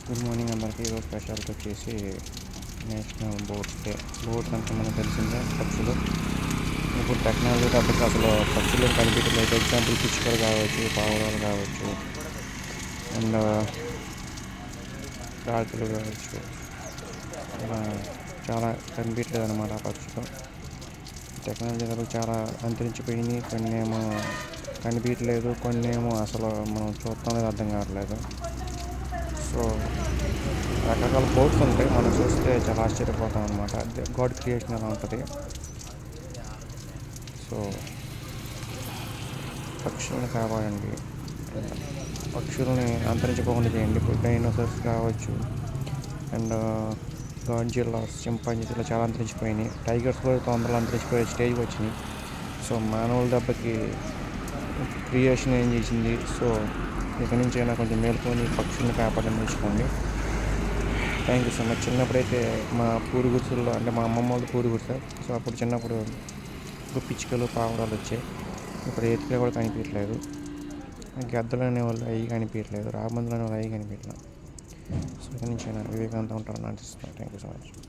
Good morning అందరికీ. ఈరోజు speciality వచ్చేసి నేషనల్ బోట్స్ డే. బోట్స్ అంటే మనకు తెలిసిందే పక్షులు. ఇప్పుడు టెక్నాలజీ తప్పక అసలు పక్షులు కనిపించలేదు. ఎగ్జాంపుల్ పిచ్చుకలు కావచ్చు, పావురాలు కావచ్చు, అండ్ కాకులు కావచ్చు, ఇలా చాలా కనిపించలేదు అనమాట ఆ పక్షులు. టెక్నాలజీ తప్పక చాలా అంతరించిపోయినాయి. కొన్ని ఏమో కనిపించలేదు, కొన్ని ఏమో అసలు మనం చూస్తాం లేదు, అర్థం కావట్లేదు. సో రకరకాల బోట్స్ ఉంటాయి. మనం చూస్తే చాలా ఆశ్చర్యపోతాం అనమాట. గాడ్ క్రియేషన్ ఎలా ఉంటుంది. సో పక్షుల్ని కాపాడండి, పక్షుల్ని అంతరించిపోకుండా చేయండి. ఇప్పుడు డైనోసార్స్ కావచ్చు, అండ్ గాడ్జిల్లాస్, చింపాంజీస్ ఇలా చాలా అంతరించిపోయినాయి. టైగర్స్ కూడా తొందరలో అంతరించిపోయే స్టేజ్కి వచ్చినాయి. సో మానవుల దెబ్బకి క్రియేషన్ ఏం చేసింది. సో ఇక్కడి నుంచి అయినా కొంచెం మేలుకొని పక్షుల్ని కాపాడని నేర్చుకోండి. Thank you so much. చిన్నప్పుడైతే మా పూరి గుడిసెల్లో, అంటే మా అమ్మమ్మ వాళ్ళు పూరి గుడిసె, సో అప్పుడు చిన్నప్పుడు పిచ్చుకలు, పావురాలు వచ్చాయి. ఇప్పుడు ఎత్తుగా కూడా కనిపించట్లేదు. గద్దలు అనేవాళ్ళు అవి కనిపించట్లేదు. రాబందులు అనేవాళ్ళు అవి కనిపించట్లేదు. సో ఇక్కడి నుంచి అయినా వివేకానందంగా ఉంటారని అనిపిస్తుంది. Thank you so much.